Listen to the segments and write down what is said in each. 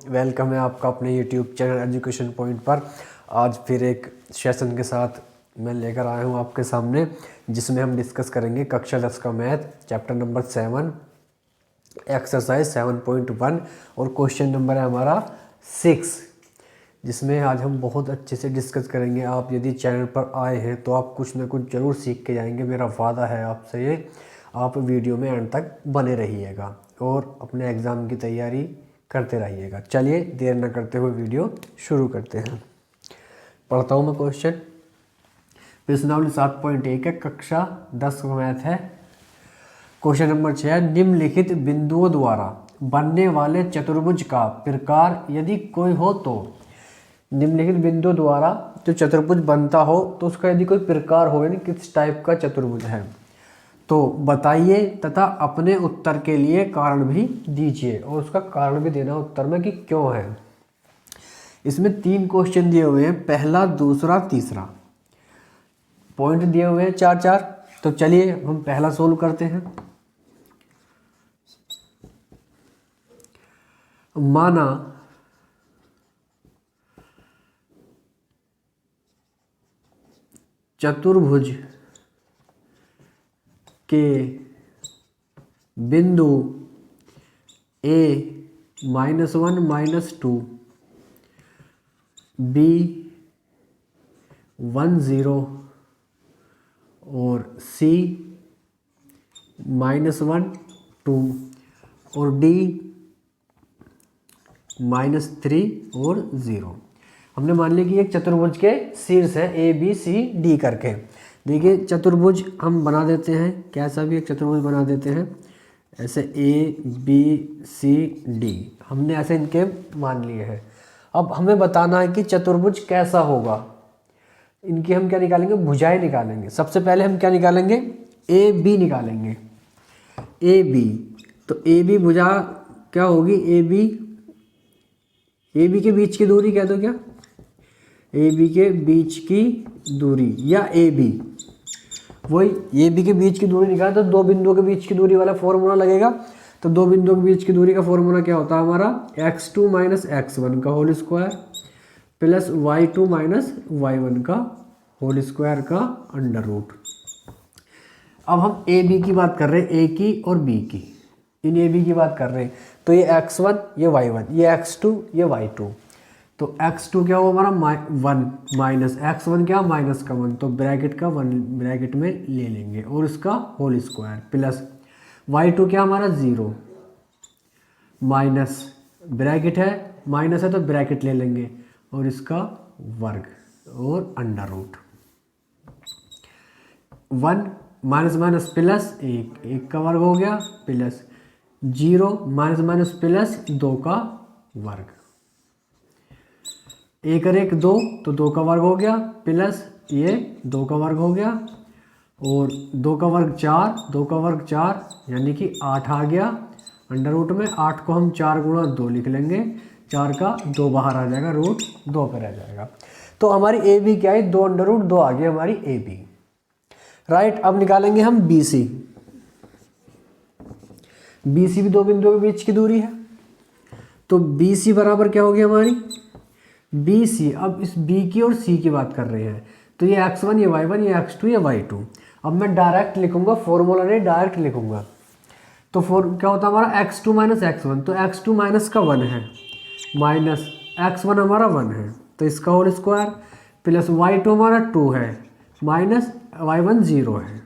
Welcome है आपका अपने यूट्यूब चैनल एजुकेशन पॉइंट पर। आज फिर एक सेशन के साथ मैं लेकर आया हूँ आपके सामने, जिसमें हम डिस्कस करेंगे कक्षा 10 का मैथ चैप्टर नंबर 7 एक्सरसाइज 7.1 और क्वेश्चन नंबर है हमारा 6, जिसमें आज हम बहुत अच्छे से डिस्कस करेंगे। आप यदि चैनल पर आए हैं तो आप कुछ ना कुछ ज़रूर सीख के जाएंगे, मेरा वादा है आपसे ये। आप वीडियो में एंड तक बने रहिएगा और अपने एग्ज़ाम की तैयारी करते रहिएगा। चलिए देर न करते हुए वीडियो शुरू करते हैं। पढ़ता हूँ मैं क्वेश्चन। प्रश्नावली 7.1 है, कक्षा 10 का मैथ है। क्वेश्चन नंबर 6, निम्नलिखित बिंदुओं द्वारा बनने वाले चतुर्भुज का प्रकार यदि कोई हो तो। निम्नलिखित बिंदुओं द्वारा जो चतुर्भुज बनता हो तो उसका यदि कोई प्रकार हो, यानी किस टाइप का चतुर्भुज है, तो बताइए तथा अपने उत्तर के लिए कारण भी दीजिए। और उसका कारण भी देना उत्तर में कि क्यों है। इसमें 3 क्वेश्चन दिए हुए हैं, पहला, दूसरा, तीसरा। पॉइंट दिए हुए हैं 4-4। तो चलिए हम पहला सोल्व करते हैं। माना चतुर्भुज के बिंदु A -1 -2 B 1 0 और C -1 2 और D -3 और 0। हमने मान लिया कि एक चतुर्भुज के शीर्ष है A B C D करके। देखिए चतुर्भुज हम बना देते हैं, कैसा भी एक चतुर्भुज बना देते हैं, ऐसे A B C D हमने ऐसे इनके मान लिए हैं। अब हमें बताना है कि चतुर्भुज कैसा होगा। इनकी हम क्या निकालेंगे, भुजाएं निकालेंगे। सबसे पहले हम क्या निकालेंगे, ए बी निकालेंगे। ए बी, तो ए बी भुजा क्या होगी, ए बी के बीच की दूरी कह दो क्या, ए बी के बीच की दूरी या ए बी, वही ए बी के बीच की दूरी निकाले तो दो बिंदुओं के बीच की दूरी वाला फॉर्मूला लगेगा। तो दो बिंदुओं के बीच की दूरी का फॉर्मूला क्या होता है हमारा, x2 - x1 का whole square plus y2 - y1 का होल स्क्वायर का अंडर रूट। अब हम ए बी की बात कर रहे हैं, ए की और बी की, इन ए बी की बात कर रहे हैं। तो ये x1 ये y1 ये x2 ये y2। तो x2 क्या हुआ हमारा 1 माइनस x1 क्या माइनस का 1, तो ब्रैकेट का 1 ब्रैकेट में ले लेंगे और इसका होल स्क्वायर प्लस y2 क्या हमारा 0 माइनस ब्रैकेट है, माइनस है तो ब्रैकेट ले लेंगे और इसका वर्ग और under root. 1 minus minus plus 1 का वर्ग हो गया प्लस 0 माइनस माइनस प्लस 2 का वर्ग, 1 और 1 2 तो 2 का वर्ग हो गया प्लस ये 2 का वर्ग हो गया और 2 का वर्ग 4, 2 का वर्ग 4 यानी कि 8 आ गया अंडर रूट में। 8 को हम 4 गुणा 2 लिख लेंगे, 4 का 2 बाहर आ जाएगा, रूट 2 पे रह जाएगा। तो हमारी ए बी क्या है, 2 अंडर रूट 2 आ गई हमारी ए बी। राइट, अब निकालेंगे हम बी सी। बी सी भी दो बिंदुओं के बीच की दूरी है, तो बी सी बराबर क्या हो गया हमारी बी सी। अब इस बी की और सी की बात कर रहे हैं, तो ये x1 ये y1 ये x2 ये y2। अब मैं डायरेक्ट लिखूंगा, फॉर्मूला नहीं डायरेक्ट लिखूंगा। तो क्या होता है हमारा x2 - x1, तो x2 माइनस का 1 है माइनस x1 हमारा 1 है तो इसका होल स्क्वायर प्लस y2 हमारा 2 है माइनस y1 0 है,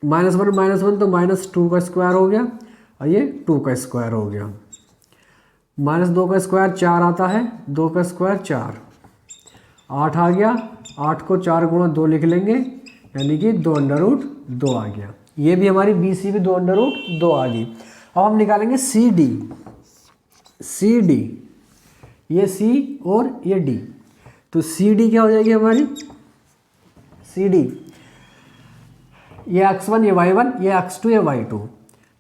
-1 तो -2 का स्क्वायर हो गया और ये 2 का स्क्वायर हो गया। -2 का स्क्वायर 4 आता है, 2 का स्क्वायर 4, 8 आ गया। 8 को 4 गुणा 2 लिख लेंगे यानी कि 2 अंडर रूट 2 आ गया। ये भी हमारी बी सी भी 2 अंडर रूट 2 आ गई। अब हम निकालेंगे सी डी। सी डी, ये सी और ये डी, तो सी डी क्या हो जाएगी हमारी सी डी, ये x1 ये y1 ये x2 ये y2।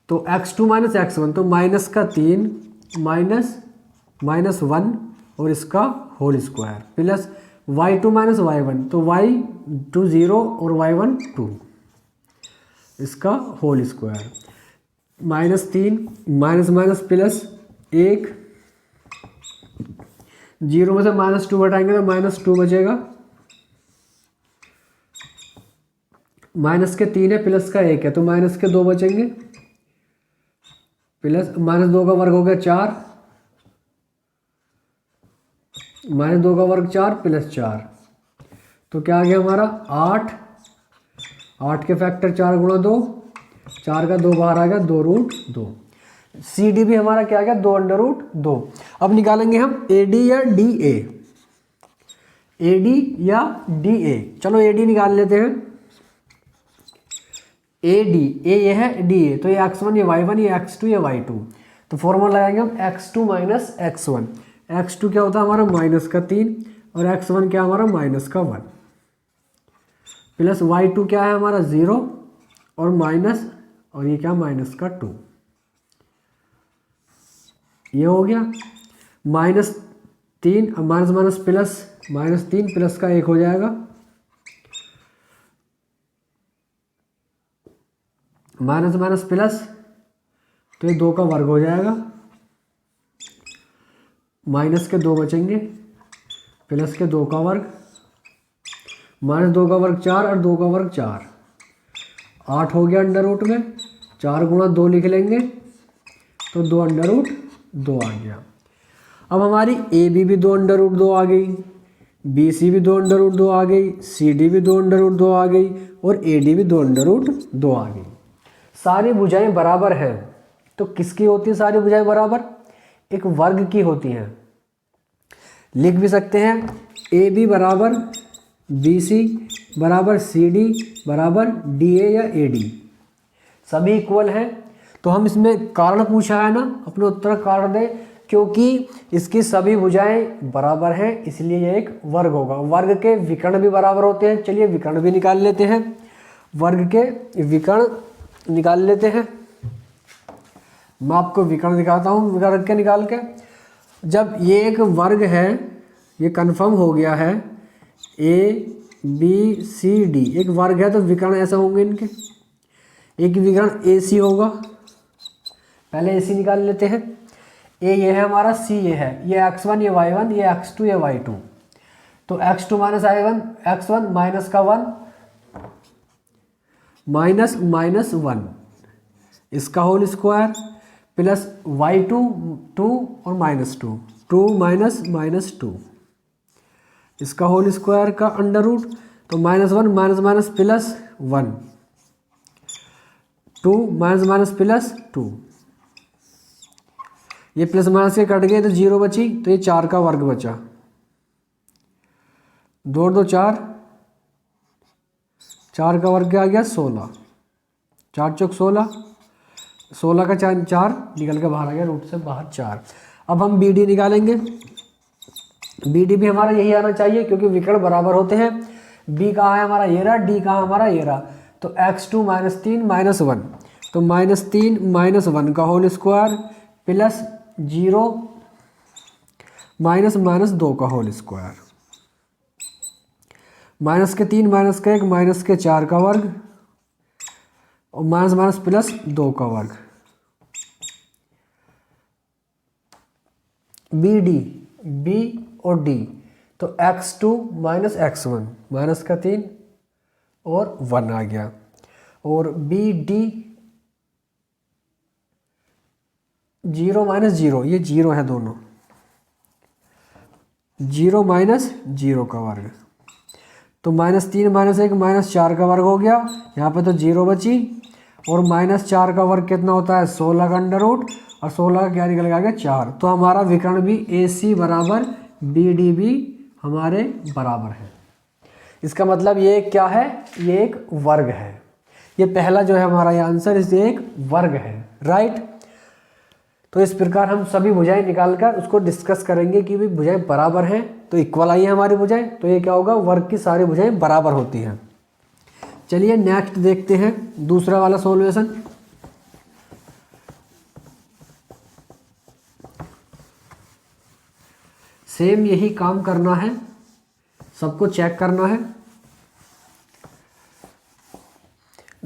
तो x2 - x1 तो माइनस का 3 माइनस 1 और इसका whole square plus y2 - y1 तो y2 0 और y1 2, इसका whole square -3 minus minus plus 1, 0 में से -2 घटाएंगे तो -2 बचेगा, माइनस के 3 है प्लस का 1 है तो माइनस के 2 बचेंगे, प्लस -2 का वर्ग हो गया 4, -2 का वर्ग 4 प्लस 4, तो क्या आ गया हमारा 8, 8 के फैक्टर 4 गुणा 2, 4 का 2 बाहर आ गया 2√2। सी डी भी हमारा क्या आ गया 2√2। अब निकालेंगे हम ए डी या डी ए, ए डी या डी ए। चलो ए डी निकाल लेते हैं। ए डी, ए ये है, डी ए, तो ये x1 ये y1 ये x2 ये y2, तो फॉर्मूला लगाएंगे हम x2 माइनस x1। x2 क्या होता है हमारा -3 और x1 क्या हमारा -1 प्लस y2 क्या है हमारा 0 और माइनस, और ये क्या -2, ये हो गया -3 माइनस माइनस प्लस, -3 प्लस का 1 हो जाएगा, माइनस माइनस प्लस, तो ये 2 का वर्ग हो जाएगा, माइनस के 2 बचेंगे, प्लस के 2 का वर्ग, -2 का वर्ग 4 और 2 का वर्ग 4, 8 हो गया अंडर रूट में, 4 गुणा 2 लिख लेंगे तो 2√2 आ गया। अब हमारी ए बी भी 2√2 आ गई, बी सी भी 2√2 आ गई, सी डी भी 2√2 आ गई और ए डी भी 2√2 आ गई। सारी भुजाएं बराबर हैं, तो किसकी होती है सारी भुजाएं बराबर? एक वर्ग की होती हैं। लिख भी सकते हैं ए बी बराबर बी सी बराबर सी डी बराबर डी ए या ए डी, सभी इक्वल हैं। तो हम इसमें कारण पूछा है ना, अपने उत्तर कारण दें, क्योंकि इसकी सभी भुजाएं बराबर हैं इसलिए ये एक वर्ग होगा। वर्ग के विकर्ण भी बराबर होते हैं। चलिए विकर्ण भी निकाल लेते हैं, वर्ग के विकर्ण निकाल लेते हैं। मैं आपको विकर्ण दिखाता हूँ, विकर्ण के निकाल के। जब ये एक वर्ग है, ये कंफर्म हो गया है, ए बी सी डी एक वर्ग है, तो विकर्ण ऐसे होंगे इनके। एक विकर्ण ए सी होगा, पहले ए सी निकाल लेते हैं। ए ये है हमारा, सी ये है, ये x1 ये y1 ये x2 ये y2, तो x2 minus i1 x1 minus का 1 माइनस माइनस 1 इसका होल स्क्वायर प्लस y2 2 और -2 2 माइनस -2 इसका होल स्क्वायर का अंडर रूट, तो -1 minus minus plus 1 2 minus minus plus 2, ये प्लस माइनस के कट गए तो 0 बची, तो ये 4 का वर्ग बचा, 2 और 2 4, 4 का वर्ग क्या आ गया 16, 4 चौक 16, 16 का 4 निकल के बाहर आ गया, रूट से बाहर 4। अब हम बी डी निकालेंगे। बी डी भी हमारा यही आना चाहिए क्योंकि विकर्ण बराबर होते हैं। बी कहाँ है हमारा ये रहा, डी कहाँ हमारा ये रहा, तो x2 -3 -1, तो -3 -1 का whole square plus 0 minus minus 2 का होल स्क्वायर, माइनस के 3 माइनस का 1 माइनस के 4 का वर्ग और माइनस माइनस प्लस 2 का वर्ग। बी डी, बी और डी, तो x2 माइनस x1 माइनस का 3 और 1 आ गया, और बी डी 0 माइनस 0, ये 0 है दोनों, 0 माइनस 0 का वर्ग, तो -3 -1 -4 का वर्ग हो गया, यहाँ पे तो 0 बची, और -4 का वर्ग कितना होता है 16 का अंडर रूट, और 16 का क्या निकल गया 4। तो हमारा विकर्ण भी ए सी बराबर बी डी भी हमारे बराबर है। इसका मतलब ये क्या है, ये एक वर्ग है। ये पहला जो है हमारा ये आंसर, इसे एक वर्ग है, राइट। तो इस प्रकार हम सभी भुजाएं निकालकर उसको डिस्कस करेंगे कि भी भुजाएं बराबर हैं, तो इक्वल आई है हमारी भुजाएं, तो ये क्या होगा, वर्ग की सारी भुजाएं बराबर होती हैं। चलिए नेक्स्ट देखते हैं दूसरा वाला सॉल्यूशन। सेम यही काम करना है, सबको चेक करना है।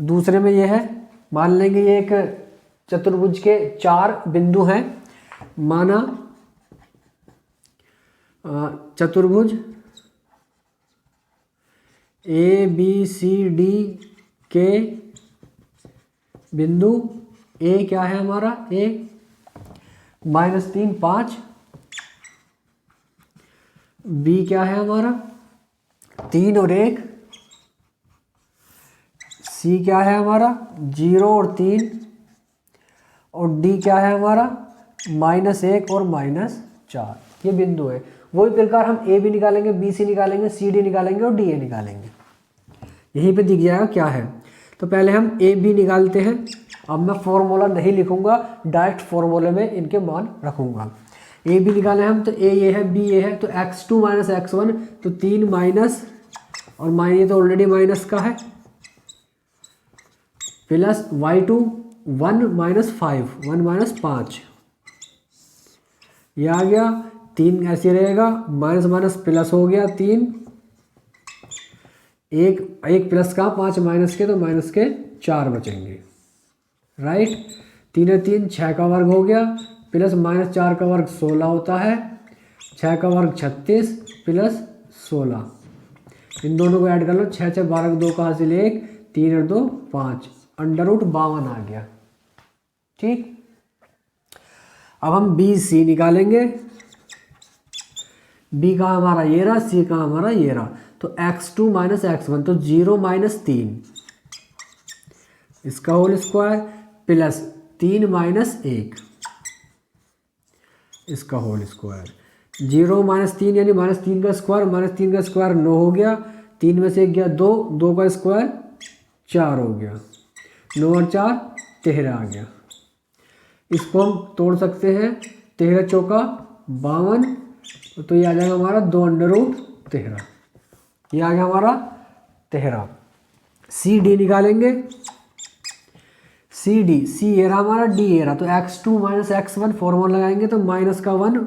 दूसरे में ये है, मान लेंगे ये एक चतुर्भुज के 4 बिंदु हैं। माना चतुर्भुज ए बी सी डी के बिंदु ए क्या है हमारा, ए -3 5, बी क्या है हमारा 3 और 1, सी क्या है हमारा 0 और 3, और डी क्या है हमारा -1 और -4। ये बिंदु है। वही प्रकार हम ए भी निकालेंगे, बी सी निकालेंगे, सी डी निकालेंगे और डी ए निकालेंगे। यहीं पे दिख जाएगा क्या है। तो पहले हम ए बी निकालते हैं। अब मैं फॉर्मूला नहीं लिखूंगा, डायरेक्ट फॉर्मूले में इनके मान रखूंगा। ए बी निकाले हम, तो ए ये है, बी ये है, तो x2 - x1, तो 3 माइनस, और ये तो ऑलरेडी माइनस का है, प्लस y2 1 - 5, 1 - 5, ये आ गया। 3 ऐसे रहेगा, माइनस माइनस प्लस हो गया 3, एक प्लस का 5 माइनस के, तो माइनस के 4 बचेंगे, राइट। 3 और 3 6 का वर्ग हो गया, प्लस -4 का वर्ग 16 होता है, 6 का वर्ग 36 प्लस 16, इन दोनों को ऐड कर लो, 6 6 12, 2 का हासिल 1, 3 और 2 5, √52 आ गया, ठीक। अब हम बी सी निकालेंगे। बी का हमारा ये रहा, सी का हमारा ये रहा, तो x2 - x1, तो 0 - 3, इसका होल स्क्वायर, प्लस 3 - 1, इसका होल स्क्वायर, 0 - 3 यानी -3 का स्क्वायर, -3 का स्क्वायर 9 हो गया, 3 में से 1 गया 2, 2 का स्क्वायर 4 हो गया, 9 और 4 13 आ गया। इसको हम तोड़ सकते हैं, 13 चौका 52, तो ये आ जाएगा हमारा 2√13, ये आ गया हमारा 13। सी डी निकालेंगे। सी डी, सी ये रहा हमारा, डी ये रहा, तो x2 - x1 फॉर्मूला लगाएंगे, तो -1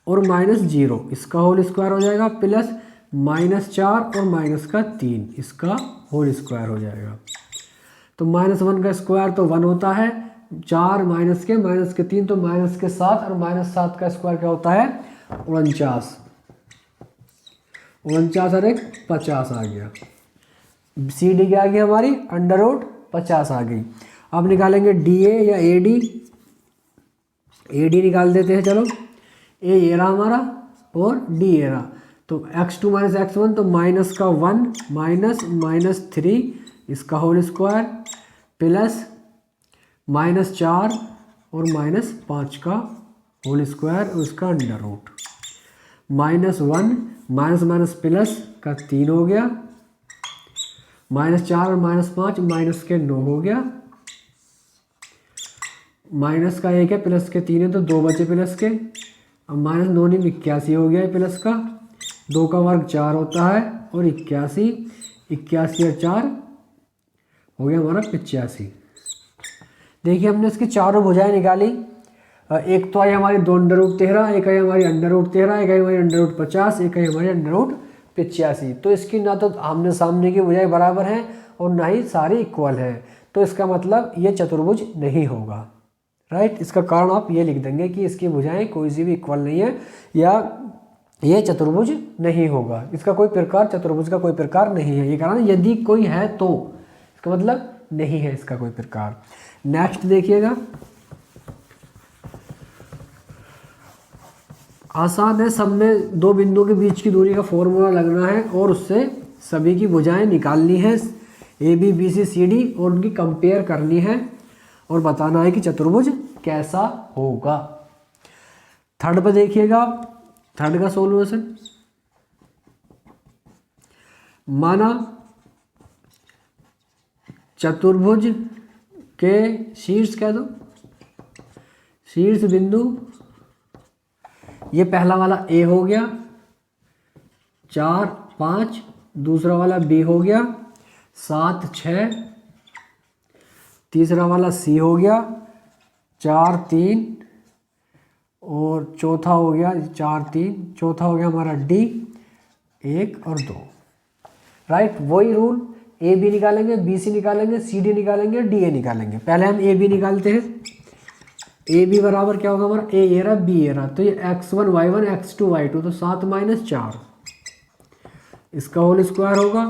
और -0, इसका होल स्क्वायर हो जाएगा, प्लस -4 और -3, इसका होल स्क्वायर हो जाएगा। तो -1 का स्क्वायर तो 1 होता है, 4 माइनस के -3, तो -7, और -7 का स्क्वायर क्या होता है 49, 49 और 1 50 आ गया। सी डी क्या आ गई हमारी √50 आ गई। अब निकालेंगे डी ए या ए डी। ए डी निकाल देते हैं, चलो। ए ये रहा हमारा और डी ये रहा, तो x2 - x1, तो -1 -3, इसका होल स्क्वायर, प्लस -4 और -5 का होल स्क्वायर, उसका √, -1 माइनस प्लस का 3 हो गया, -4 और -5 माइनस के 9 हो गया, माइनस का 1 है, प्लस के 3 है, तो 2 बचे प्लस के। अब -9 नहीं 81 हो गया है प्लस का, 2 का वर्ग 4 होता है, और 81, 81 और 4 हो गया हमारा 85। देखिए हमने इसकी चारों भुजाएं निकाली। एक तो आई हमारी 2√13, एक आई हमारी √13, एक आई हमारी √50, एक आई हमारी √85। तो इसकी ना तो आमने सामने की भुजाएं बराबर हैं और ना ही सारी इक्वल हैं, तो इसका मतलब ये चतुर्भुज नहीं होगा, राइट। इसका कारण आप ये लिख देंगे कि इसकी भुजाएं कोई सी भी इक्वल नहीं है, या ये चतुर्भुज नहीं होगा। इसका कोई प्रकार, चतुर्भुज का कोई प्रकार नहीं है, ये कारण यदि कोई है तो, इसका मतलब नहीं है इसका कोई प्रकार। नेक्स्ट देखिएगा, आसान है, सब में 2 बिंदुओं के बीच की दूरी का फॉर्मूला लगना है और उससे सभी की भुजाएं निकालनी है, A B B C C D, और उनकी कंपेयर करनी है और बताना है कि चतुर्भुज कैसा होगा। थर्ड पे देखिएगा, थर्ड का सॉल्यूशन, माना चतुर्भुज के शीर्ष कह दो, शीर्ष बिंदु, ये पहला वाला ए हो गया 4 5, दूसरा वाला बी हो गया 7 6, तीसरा वाला सी हो गया 4 3, और चौथा हो गया 4 3, चौथा हो गया हमारा डी 1 और 2, राइट। वही रूल ए बी निकालेंगे, बी सी निकालेंगे, सी डी निकालेंगे, डी ए निकालेंगे। पहले हम ए बी निकालते हैं। ए बी बराबर क्या होगा हमारा, ए ये रहा बी ये रहा, तो ये x1 y1 x2 y2, तो 7 - 4 इसका होल स्क्वायर होगा,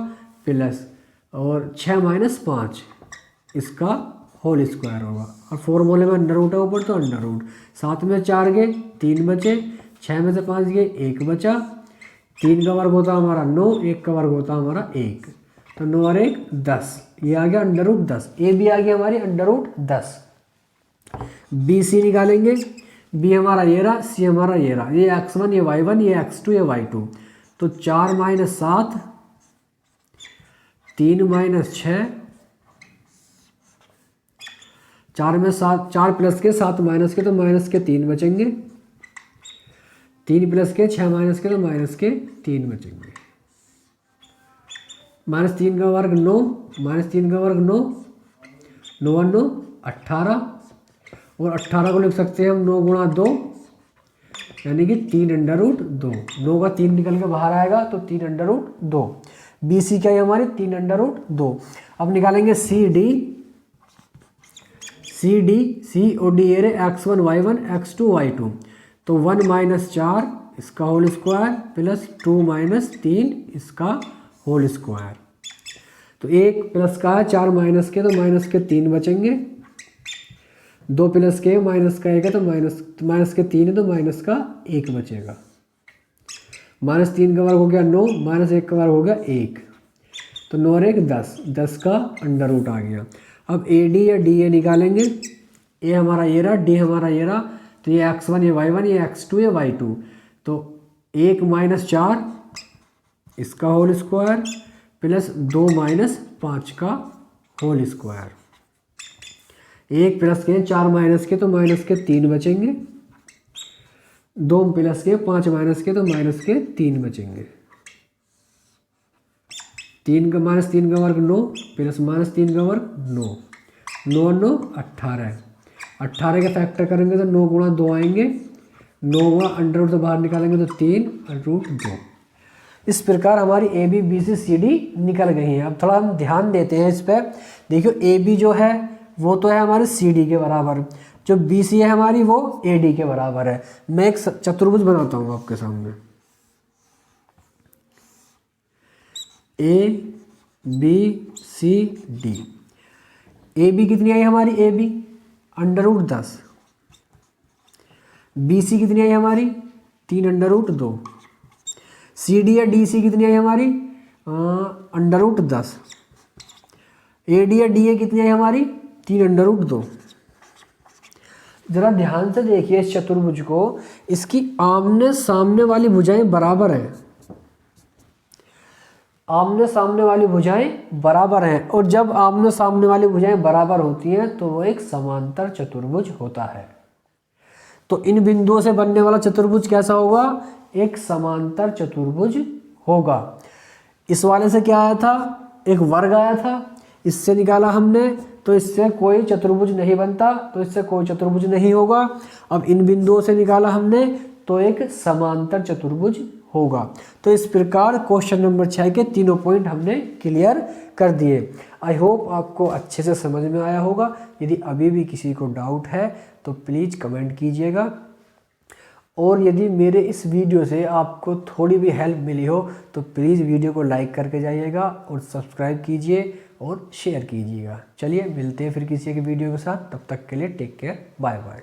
प्लस और 6 - 5 इसका होल स्क्वायर होगा। और फॉर्मूले में अंडर रूट है ऊपर, तो अंडर रूट। 7 में 4 गए 3 बचे, 6 में से 5 गए 1 बचा, 3 का वर्ग होता हमारा 9, 1 का वर्ग होता हमारा 1, तो 9 और 1 10, ये आ गया अंडर रूट 10। ए बी आ गया हमारी अंडर रूट 10। बी सी निकालेंगे, बी हमारा ये रहा, सी हमारा ये रहा, ये x1 ये y1 ये x2 ये y2, तो 4 - 7 3 - 6, 4 में 7, 4 प्लस के 7 माइनस के, तो माइनस के 3 बचेंगे, 3 प्लस के 6 माइनस के, तो माइनस के 3 बचेंगे। -3 का वर्ग 9, -3 का वर्ग 9, 9 और 9 18, और 18 को लिख सकते हैं हम 9 × 2 यानी कि 3 अंडर रूट 2। 9 का 3 निकल के बाहर आएगा, तो 3 अंडर रूट 2। बी सी क्या है हमारी 3 अंडर रूट 2। अब निकालेंगे सी डी, सी और डी ये रहे x1 y1 x2 y2, तो 1 - 4 इसका होल स्क्वायर, प्लस 2 - 3 इसका होल स्क्वायर। तो 1 प्लस का है 4 माइनस के, तो माइनस के 3 बचेंगे, 2 प्लस के माइनस का 1 है, तो माइनस के 3 है, तो माइनस का 1 बचेगा। -3 का वर्ग हो गया 9, -1 का वर्ग हो गया 1, तो 9 और 1 10, 10 का अंडर रूट आ गया। अब ए डी या डी ए निकालेंगे, ए हमारा ये रहा, डी हमारा ये रहा, तो ये x1 ये y1 ये x2 ये y2, तो 1 - 4 इसका होल स्क्वायर, प्लस 2 - 5 का होल स्क्वायर। 1 प्लस के 4 माइनस के, तो माइनस के 3 बचेंगे, 2 प्लस के 5 माइनस के, तो माइनस के 3 बचेंगे। 3 का -3 का वर्ग 9, प्लस -3 का वर्ग 9, 9 और 9 18, 18 के फैक्टर करेंगे तो 9 × 2 आएंगे, 9 का अंडर रूट से बाहर निकालेंगे तो 3 √ 2। इस प्रकार हमारी A B B C C D निकल गई हैं। अब थोड़ा हम ध्यान देते हैं इस पर। देखियो ए बी जो है वो तो है हमारे सी डी के बराबर, जो बी सी है हमारी वो ए डी के बराबर है। मैं एक चतुर्भुज बनाता हूँ आपके सामने, A B C D. A B कितनी आई हमारी, A B under root 10, B C कितनी आई हमारी 3 अंडर रूट 2, सी डी या डी सी कितनी आई हमारी अंडर रूट 10, ए डी या डी ए कितनी आई हमारी 3 अंडर रूट 2। जरा ध्यान से देखिए इस चतुर्भुज को, इसकी आमने सामने वाली भुजाएं बराबर हैं, आमने सामने वाली भुजाएं बराबर हैं, और जब आमने सामने वाली भुजाएं बराबर होती हैं तो वो एक समांतर चतुर्भुज होता है। तो इन बिंदुओं से बनने वाला चतुर्भुज कैसा होगा, एक समांतर चतुर्भुज होगा। इस वाले से क्या आया था, एक वर्ग आया था, इससे निकाला हमने, तो इससे कोई चतुर्भुज नहीं बनता, तो इससे कोई चतुर्भुज नहीं होगा। अब इन बिंदुओं से निकाला हमने तो एक समांतर चतुर्भुज होगा। तो इस प्रकार क्वेश्चन नंबर 6 के तीनों पॉइंट हमने क्लियर कर दिए। आई होप आपको अच्छे से समझ में आया होगा। यदि अभी भी किसी को डाउट है तो प्लीज़ कमेंट कीजिएगा, और यदि मेरे इस वीडियो से आपको थोड़ी भी हेल्प मिली हो तो प्लीज़ वीडियो को लाइक करके जाइएगा और सब्सक्राइब कीजिए और शेयर कीजिएगा। चलिए मिलते हैं फिर किसी एक वीडियो के साथ, तब तक के लिए टेक केयर, बाय बाय।